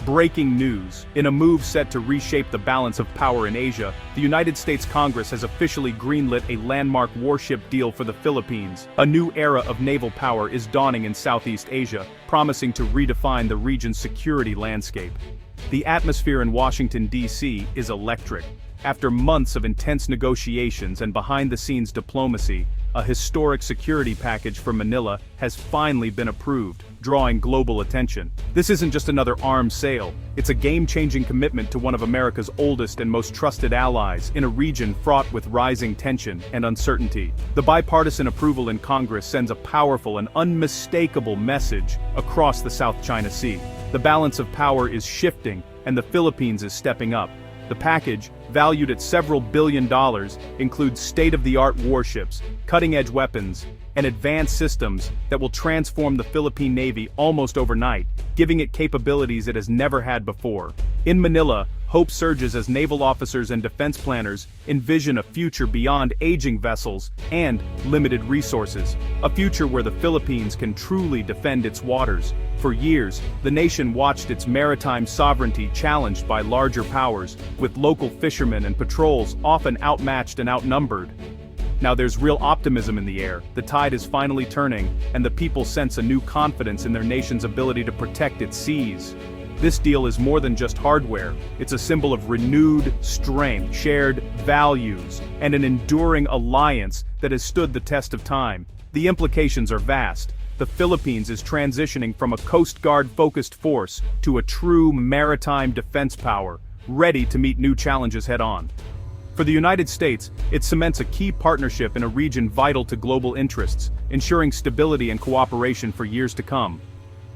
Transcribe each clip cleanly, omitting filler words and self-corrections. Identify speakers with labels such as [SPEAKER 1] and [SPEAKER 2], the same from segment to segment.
[SPEAKER 1] Breaking news. In a move set to reshape the balance of power in Asia, the United States Congress has officially greenlit a landmark warship deal for the Philippines. A new era of naval power is dawning in Southeast Asia, promising to redefine the region's security landscape. The atmosphere in Washington, D.C. is electric. After months of intense negotiations and behind-the-scenes diplomacy, a historic security package for Manila has finally been approved, drawing global attention. This isn't just another arms sale, it's a game-changing commitment to one of America's oldest and most trusted allies in a region fraught with rising tension and uncertainty. The bipartisan approval in Congress sends a powerful and unmistakable message across the South China Sea. The balance of power is shifting, and the Philippines is stepping up. The package, valued at several $billion, includes state-of-the-art warships, cutting-edge weapons, and advanced systems that will transform the Philippine Navy almost overnight, giving it capabilities it has never had before. In Manila, hope surges as naval officers and defense planners envision a future beyond aging vessels and limited resources, a future where the Philippines can truly defend its waters. For years, the nation watched its maritime sovereignty challenged by larger powers, with local fishermen and patrols often outmatched and outnumbered. Now there's real optimism in the air, the tide is finally turning, and the people sense a new confidence in their nation's ability to protect its seas. This deal is more than just hardware, it's a symbol of renewed strength, shared values, and an enduring alliance that has stood the test of time. The implications are vast. The Philippines is transitioning from a Coast Guard-focused force to a true maritime defense power, ready to meet new challenges head-on. For the United States, it cements a key partnership in a region vital to global interests, ensuring stability and cooperation for years to come.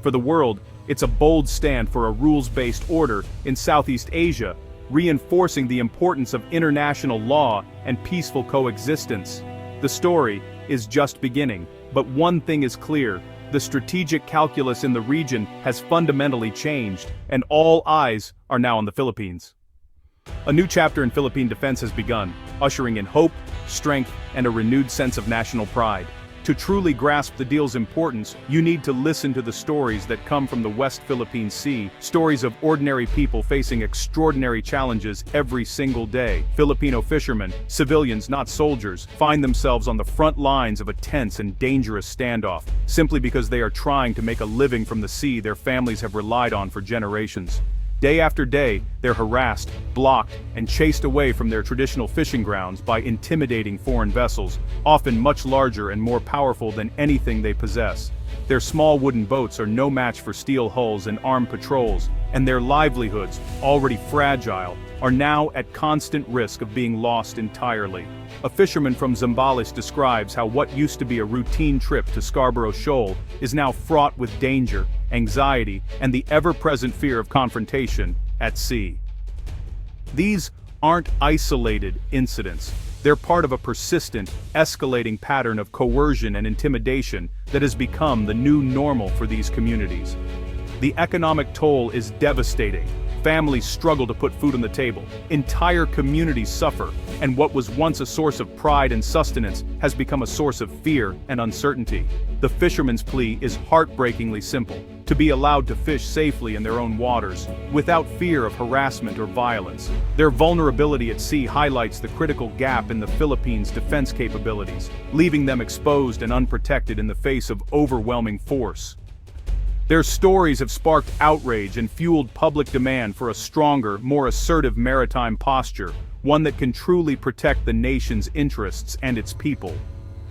[SPEAKER 1] For the world, it's a bold stand for a rules-based order in Southeast Asia, reinforcing the importance of international law and peaceful coexistence. The story is just beginning, but one thing is clear: the strategic calculus in the region has fundamentally changed, and all eyes are now on the Philippines. A new chapter in Philippine defense has begun, ushering in hope, strength, and a renewed sense of national pride. To truly grasp the deal's importance, you need to listen to the stories that come from the West Philippine Sea, stories of ordinary people facing extraordinary challenges every single day. Filipino fishermen, civilians not soldiers, find themselves on the front lines of a tense and dangerous standoff, simply because they are trying to make a living from the sea their families have relied on for generations. Day after day, they're harassed, blocked, and chased away from their traditional fishing grounds by intimidating foreign vessels, often much larger and more powerful than anything they possess. Their small wooden boats are no match for steel hulls and armed patrols, and their livelihoods, already fragile, are now at constant risk of being lost entirely. A fisherman from Zambales describes how what used to be a routine trip to Scarborough Shoal is now fraught with danger, anxiety, and the ever-present fear of confrontation at sea. These aren't isolated incidents. They're part of a persistent, escalating pattern of coercion and intimidation that has become the new normal for these communities. The economic toll is devastating. Families struggle to put food on the table, entire communities suffer, and what was once a source of pride and sustenance has become a source of fear and uncertainty. The fisherman's plea is heartbreakingly simple: to be allowed to fish safely in their own waters, without fear of harassment or violence. Their vulnerability at sea highlights the critical gap in the Philippines' defense capabilities, leaving them exposed and unprotected in the face of overwhelming force. Their stories have sparked outrage and fueled public demand for a stronger, more assertive maritime posture, one that can truly protect the nation's interests and its people.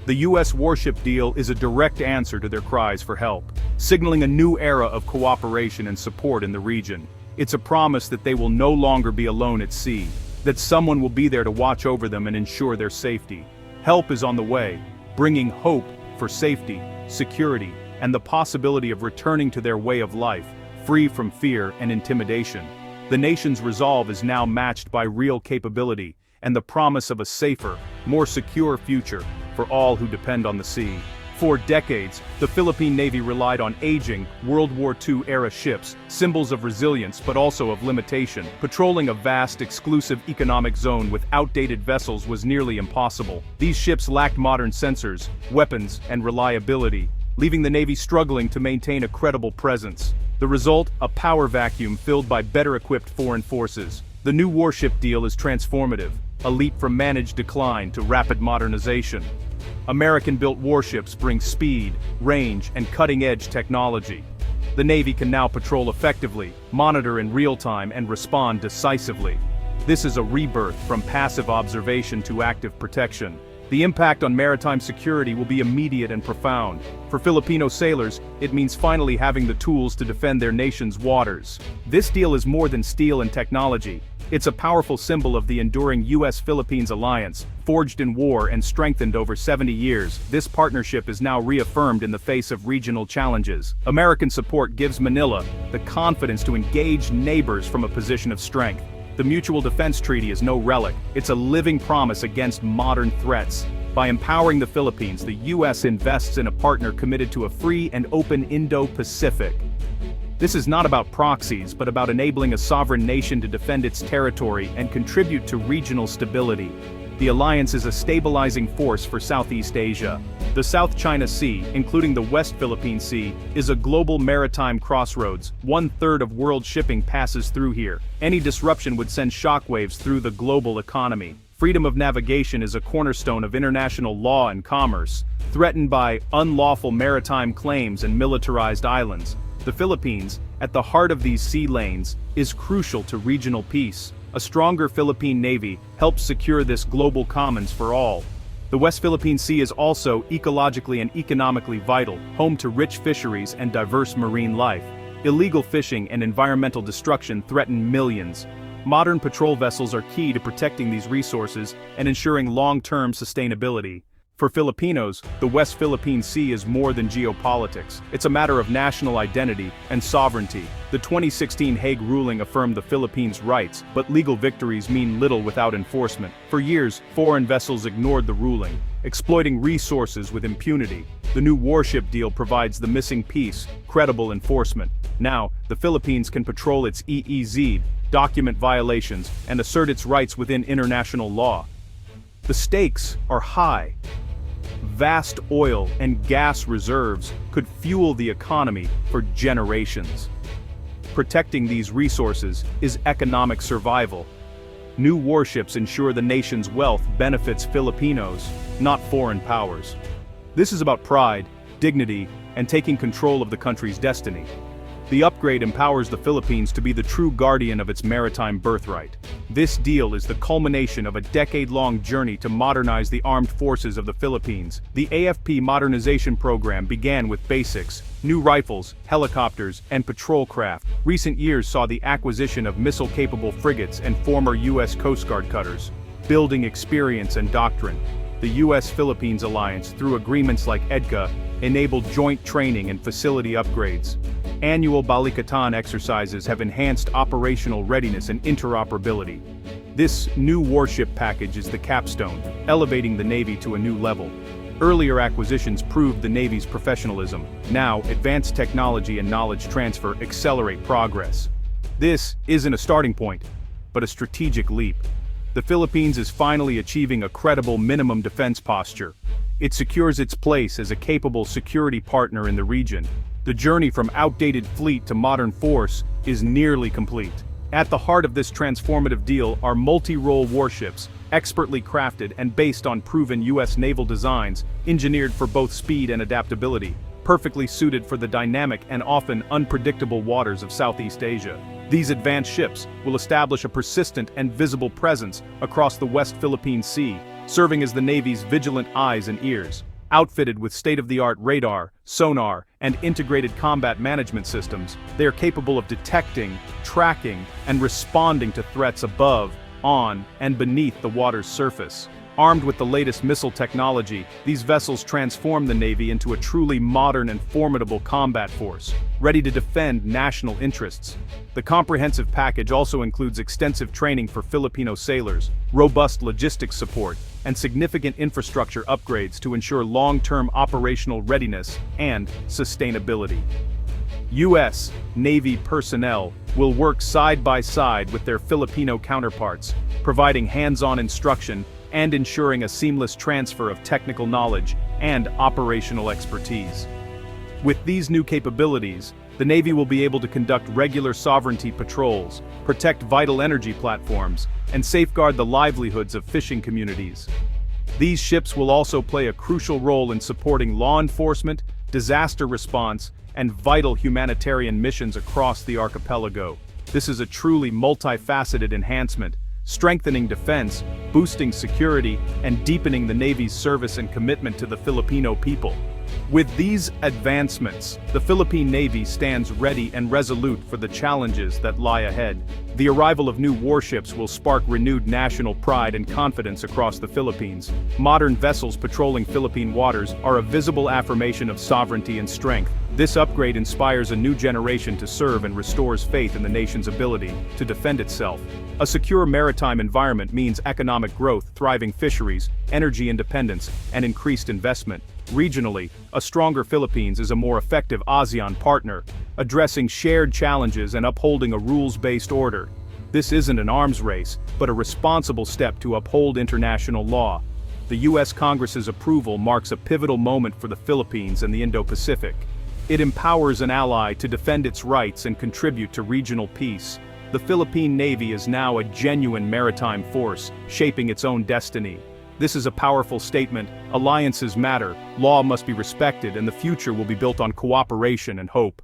[SPEAKER 1] The U.S. Warship deal is a direct answer to their cries for help, signaling a new era of cooperation and support in the region. It's a promise that they will no longer be alone at sea, that someone will be there to watch over them and ensure their safety. Help is on the way, bringing hope for safety, security, and the possibility of returning to their way of life, free from fear and intimidation. The nation's resolve is now matched by real capability and the promise of a safer, more secure future for all who depend on the sea. For decades, the Philippine Navy relied on aging, World War II-era ships, symbols of resilience but also of limitation. Patrolling a vast, exclusive economic zone with outdated vessels was nearly impossible. These ships lacked modern sensors, weapons, and reliability, leaving the Navy struggling to maintain a credible presence. The result, a power vacuum filled by better-equipped foreign forces. The new warship deal is transformative, a leap from managed decline to rapid modernization. American-built warships bring speed, range, and cutting-edge technology. The Navy can now patrol effectively, monitor in real time, and respond decisively. This is a rebirth from passive observation to active protection. The impact on maritime security will be immediate and profound. For Filipino sailors, it means finally having the tools to defend their nation's waters. This deal is more than steel and technology. It's a powerful symbol of the enduring U.S.-Philippines alliance, forged in war and strengthened over 70 years. This partnership is now reaffirmed in the face of regional challenges. American support gives Manila the confidence to engage neighbors from a position of strength. The Mutual Defense Treaty is no relic, it's a living promise against modern threats. By empowering the Philippines, the U.S. invests in a partner committed to a free and open Indo-Pacific. This is not about proxies, but about enabling a sovereign nation to defend its territory and contribute to regional stability. The alliance is a stabilizing force for Southeast Asia. The South China Sea, including the West Philippine Sea, is a global maritime crossroads. 1/3 of world shipping passes through here. Any disruption would send shockwaves through the global economy. Freedom of navigation is a cornerstone of international law and commerce, threatened by unlawful maritime claims and militarized islands. The Philippines, at the heart of these sea lanes, is crucial to regional peace. A stronger Philippine Navy helps secure this global commons for all. The West Philippine Sea is also ecologically and economically vital, home to rich fisheries and diverse marine life. Illegal fishing and environmental destruction threaten millions. Modern patrol vessels are key to protecting these resources and ensuring long-term sustainability. For Filipinos, the West Philippine Sea is more than geopolitics. It's a matter of national identity and sovereignty. The 2016 Hague ruling affirmed the Philippines' rights, but legal victories mean little without enforcement. For years, foreign vessels ignored the ruling, exploiting resources with impunity. The new warship deal provides the missing piece: credible enforcement. Now, the Philippines can patrol its EEZ, document violations, and assert its rights within international law. The stakes are high. Vast oil and gas reserves could fuel the economy for generations. Protecting these resources is economic survival. New warships ensure the nation's wealth benefits Filipinos, not foreign powers. This is about pride, dignity, and taking control of the country's destiny. The upgrade empowers the Philippines to be the true guardian of its maritime birthright. This deal is the culmination of a decade-long journey to modernize the armed forces of the Philippines. The AFP modernization program began with basics: new rifles, helicopters, and patrol craft. Recent years saw the acquisition of missile-capable frigates and former U.S. Coast Guard cutters, building experience and doctrine. The U.S.-Philippines alliance, through agreements like EDCA, enabled joint training and facility upgrades. Annual Balikatan exercises have enhanced operational readiness and interoperability. This new warship package is the capstone, elevating the Navy to a new level. Earlier acquisitions proved the Navy's professionalism. Now, advanced technology and knowledge transfer accelerate progress. This isn't a starting point, but a strategic leap. The Philippines is finally achieving a credible minimum defense posture. It secures its place as a capable security partner in the region. The journey from outdated fleet to modern force is nearly complete. At the heart of this transformative deal are multi-role warships, expertly crafted and based on proven U.S. naval designs, engineered for both speed and adaptability, perfectly suited for the dynamic and often unpredictable waters of Southeast Asia. These advanced ships will establish a persistent and visible presence across the West Philippine Sea, serving as the Navy's vigilant eyes and ears. Outfitted with state-of-the-art radar, sonar, and integrated combat management systems, they are capable of detecting, tracking, and responding to threats above, on, and beneath the water's surface. Armed with the latest missile technology, these vessels transform the Navy into a truly modern and formidable combat force, ready to defend national interests. The comprehensive package also includes extensive training for Filipino sailors, robust logistics support, and significant infrastructure upgrades to ensure long-term operational readiness and sustainability. U.S. Navy personnel will work side by side with their Filipino counterparts, providing hands-on instruction and ensuring a seamless transfer of technical knowledge and operational expertise. With these new capabilities, the Navy will be able to conduct regular sovereignty patrols, protect vital energy platforms, and safeguard the livelihoods of fishing communities. These ships will also play a crucial role in supporting law enforcement, disaster response, and vital humanitarian missions across the archipelago. This is a truly multifaceted enhancement, strengthening defense, boosting security, and deepening the Navy's service and commitment to the Filipino people. With these advancements, the Philippine Navy stands ready and resolute for the challenges that lie ahead. The arrival of new warships will spark renewed national pride and confidence across the Philippines. Modern vessels patrolling Philippine waters are a visible affirmation of sovereignty and strength. This upgrade inspires a new generation to serve and restores faith in the nation's ability to defend itself. A secure maritime environment means economic growth, thriving fisheries, energy independence, and increased investment. Regionally, a stronger Philippines is a more effective ASEAN partner, addressing shared challenges and upholding a rules-based order. This isn't an arms race, but a responsible step to uphold international law. The U.S. Congress's approval marks a pivotal moment for the Philippines and the Indo-Pacific. It empowers an ally to defend its rights and contribute to regional peace. The Philippine Navy is now a genuine maritime force, shaping its own destiny. This is a powerful statement. Alliances matter, law must be respected, and the future will be built on cooperation and hope.